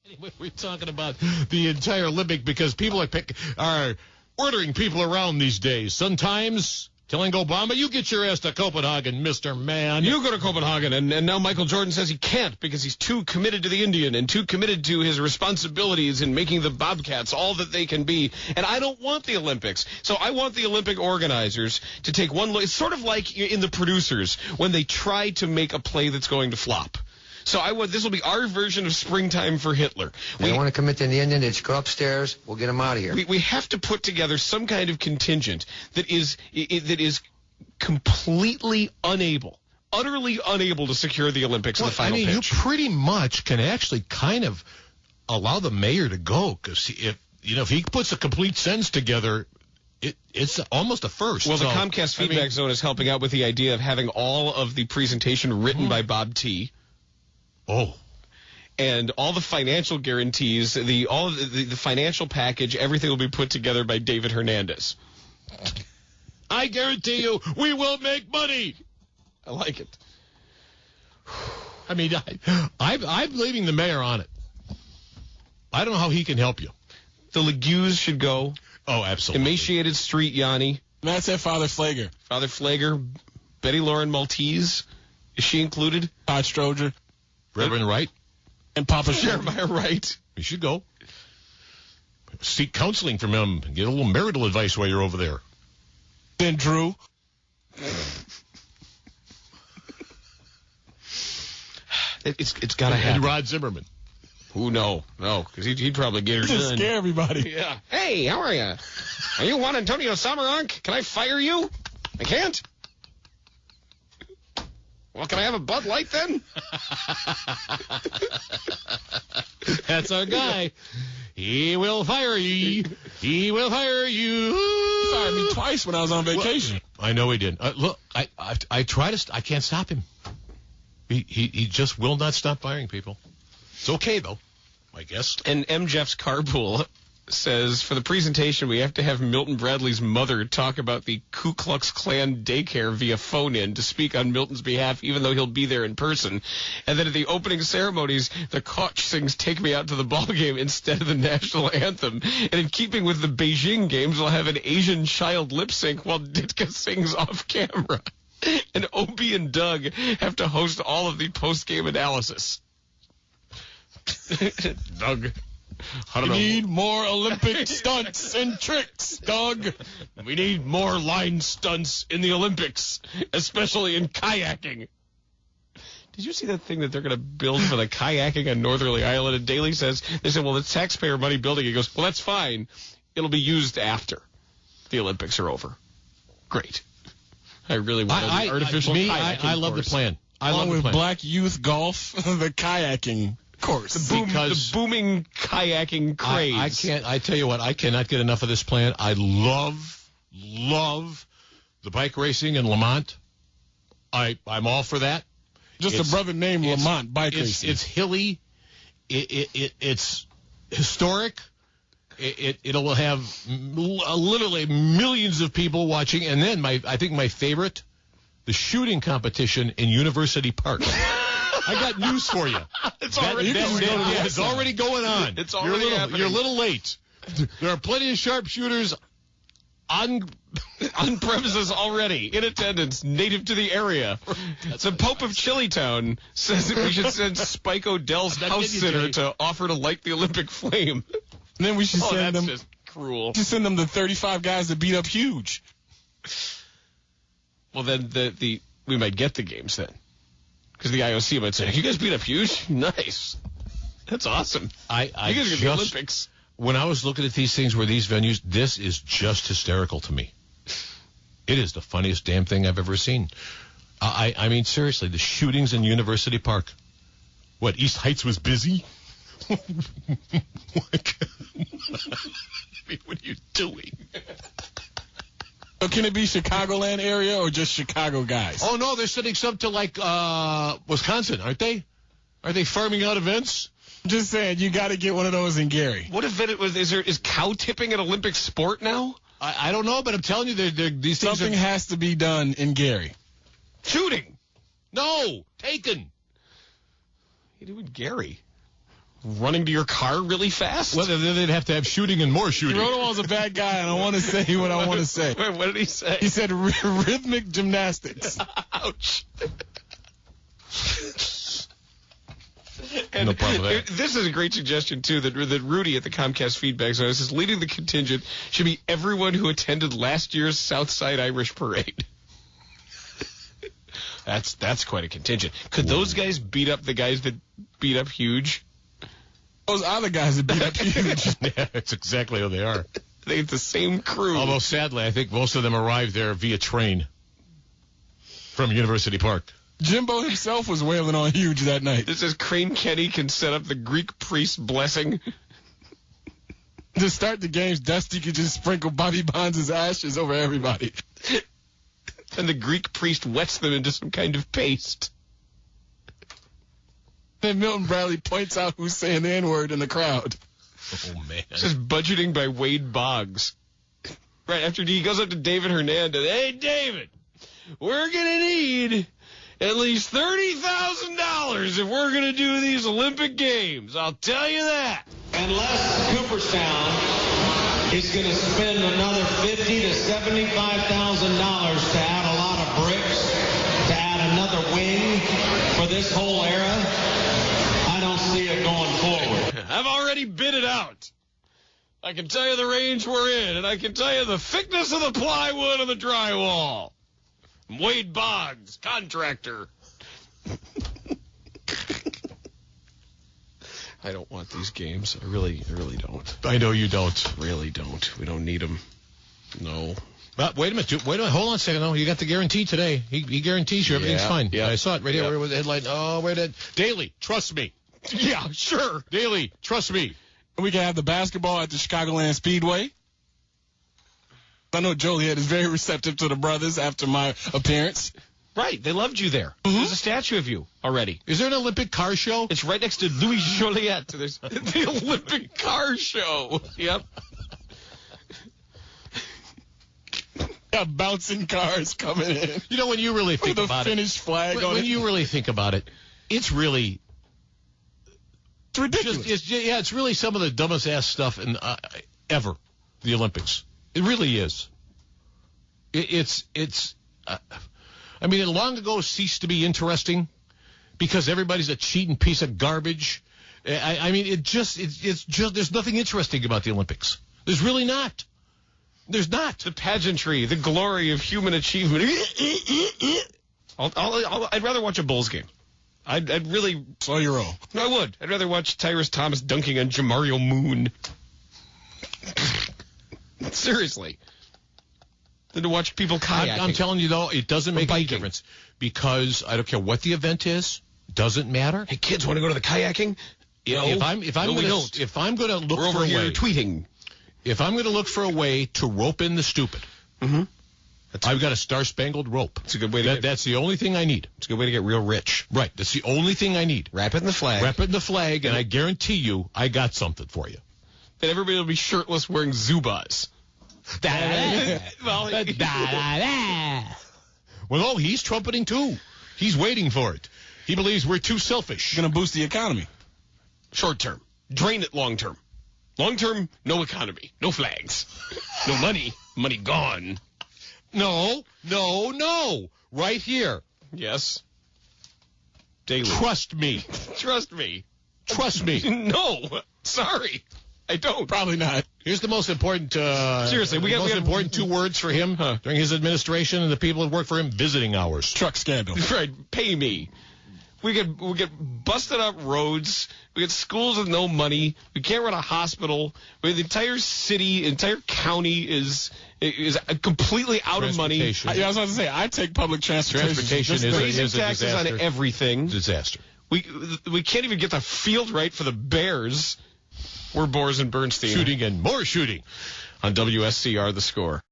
Anyway, we're talking about the entire Olympic because people are ordering people around these days. Sometimes telling Obama, you get your ass to Copenhagen, Mr. Man. You go to Copenhagen, and now Michael Jordan says he can't because he's too committed to the Indian and too committed to his responsibilities in making the Bobcats all that they can be. And I don't want the Olympics. So I want the Olympic organizers to take one look. It's sort of like in The Producers when they try to make a play that's going to flop. So this will be our version of Springtime for Hitler. They want to commit to the Indian, they just go upstairs, we'll get them out of here. We have to put together some kind of contingent that is completely utterly unable to secure the Olympics in the final pitch. You pretty much can actually kind of allow the mayor to go because if he puts a complete sentence together, it's almost a first. Well, the Comcast feedback zone is helping out with the idea of having all of the presentation written by Bob T. Oh. And all the financial guarantees, the financial package, everything will be put together by David Hernandez. I guarantee you, we will make money. I like it. I mean, I'm leaving the mayor on it. I don't know how he can help you. The Legues should go. Oh, absolutely. Emaciated Street Yanni. That's it, Father Flager. Father Flager. Betty Lauren Maltese. Is she included? Todd Stroger. Reverend Wright. And Papa Jeremiah Wright. You should go. Seek counseling from him. Get a little marital advice while you're over there. Then Drew. It's got to happen. And Rod Zimmerman. Ooh, no, because he'd probably get her Just done. scare everybody. Yeah. Hey, how are you? Are you Juan Antonio Samaranch? Can I fire you? I can't? Well, can I have a Bud Light then? That's our guy. He will fire you. He will fire you. He fired me twice when I was on vacation. Well, I know he did. Look, I try to. I can't stop him. He just will not stop firing people. It's okay though, I guess. And M. Jeff's Carpool says, for the presentation, we have to have Milton Bradley's mother talk about the Ku Klux Klan daycare via phone-in to speak on Milton's behalf, even though he'll be there in person. And then at the opening ceremonies, the Koch sings Take Me Out to the Ball Game instead of the national anthem. And in keeping with the Beijing games, we'll have an Asian child lip sync while Ditka sings off camera. And Opie and Doug have to host all of the post-game analysis. Doug. We need more Olympic stunts and tricks, Doug. We need more line stunts in the Olympics, especially in kayaking. Did you see that thing that they're going to build for the kayaking on Northerly Island? And Daly says, they said, well, it's taxpayer money building. He goes, well, that's fine. It'll be used after the Olympics are over. Great. I really want an artificial kayaking I love course. the plan. Along with Black Youth Golf, the kayaking course. The booming kayaking craze. I tell you what, I cannot get enough of this plan. I love the bike racing in Lamont. I'm all for that. Just a brother named Lamont bike racing. It's hilly. It's historic. It'll have literally millions of people watching. And then I think my favorite, the shooting competition in University Park. I got news for you. It's already going on. It's already happening. You're a little late. There are plenty of sharpshooters on premises already, in attendance, native to the area. The Pope of Chilitown says that we should send Spike Odell's house sitter to offer to light the Olympic flame. And then we should send them. Just cruel. We should send them the 35 guys that beat up Huge. Well, then we might get the games then. Because the IOC might say, you guys beat up Huge? Nice. That's awesome. You guys are going to the Olympics. When I was looking at these things where these venues, this is just hysterical to me. It is the funniest damn thing I've ever seen. I mean, seriously, the shootings in University Park. What, East Heights was busy? What are you doing? So can it be Chicagoland area or just Chicago guys? Oh, no, they're sending some to, Wisconsin, aren't they? Are they farming out events? Just saying, you got to get one of those in Gary. What event is cow tipping an Olympic sport now? I don't know, but I'm telling you, these things something has to be done in Gary. Shooting? No, taken. You do in Gary? Running to your car really fast? Well, then they'd have to have shooting and more shooting. Rodewald's a bad guy, and I want to say what I want to say. Wait, what did he say? He said rhythmic gymnastics. Ouch. No problem with that. This is a great suggestion, too, that Rudy at the Comcast Feedback Zone says leading the contingent should be everyone who attended last year's Southside Irish Parade. That's quite a contingent. Could those guys beat up the guys that beat up Huge? Those other guys that beat up Huge. Yeah, that's exactly who they are. I think it's the same crew. Although, sadly, I think most of them arrived there via train from University Park. Jimbo himself was wailing on Huge that night. This says Crane Kenny can set up the Greek priest blessing. To start the games, Dusty could just sprinkle Bobby Bonds' ashes over everybody. And the Greek priest wets them into some kind of paste. Then Milton Bradley points out who's saying the N-word in the crowd. Oh, man. This is budgeting by Wade Boggs. Right after he goes up to David Hernandez. Hey, David, we're going to need at least $30,000 if we're going to do these Olympic Games. I'll tell you that. Unless Cooperstown is going to spend another $50,000 to $75,000 to add a lot of bricks, to add another wing for this whole era, I don't see it going forward. I've already bid it out. I can tell you the range we're in, and I can tell you the thickness of the plywood and the drywall. Wade Boggs, contractor. I don't want these games. I really don't. I know you don't. Really don't. We don't need them. No. But wait a minute. Hold on a second. No, you got the guarantee today. He guarantees you everything's fine. Yeah. I saw it right here. Where was the headline? Oh, wait a minute. Daily, trust me. Yeah, sure. Daily, trust me. We can have the basketball at the Chicagoland Speedway. I know Joliet is very receptive to the brothers after my appearance. Right. They loved you there. There's a statue of you already. Is there an Olympic car show? It's right next to Louis Joliet. There's the Olympic car show. Yep. Got bouncing cars coming in. You know, when you really think With about a finished flag on when it. you really think about it, it's really It's ridiculous. it's really some of the dumbest ass stuff ever. The Olympics. It really is. It long ago ceased to be interesting because everybody's a cheating piece of garbage. It's just there's nothing interesting about the Olympics. There's really not. There's not. The pageantry, the glory of human achievement. I'd rather watch a Bulls game. I'd really... Slow your roll. No, I would. I'd rather watch Tyrus Thomas dunking on Jamario Moon. Seriously. Than to watch people kayaking. I'm telling you, though, it doesn't make any difference because I don't care what the event is. Doesn't matter. Hey, kids, want to go to the kayaking? If I'm going to look We're over for a here way, tweeting. If I'm going to look for a way to rope in the stupid, I've got a star-spangled rope. It's a good way to That's the only thing I need. It's a good way to get real rich. Right. That's the only thing I need. Wrap it in the flag. Wrap it in the flag, and I guarantee you I got something for you. And everybody will be shirtless wearing Zubas. Well, he's trumpeting too. He's waiting for it. He believes we're too selfish. Going to boost the economy. Short term. Drain it long term. Long term, no economy. No flags. No money. Money gone. No. Right here. Yes. Daily. Trust me. Trust me. Trust me. No. Sorry. I don't. Probably not. Here's the most important. Seriously, we got important two words for him during his administration and the people that work for him: visiting hours. Truck scandal. Right. Pay me. We get busted up roads. We get schools with no money. We can't run a hospital. The entire city, entire county is completely out of money. I was about to say, I take public transportation. Transportation is raising a taxes disaster. on everything. Disaster. We can't even get the field right for the Bears. We're Boers and Bernstein. Shooting and more shooting on WSCR, The Score.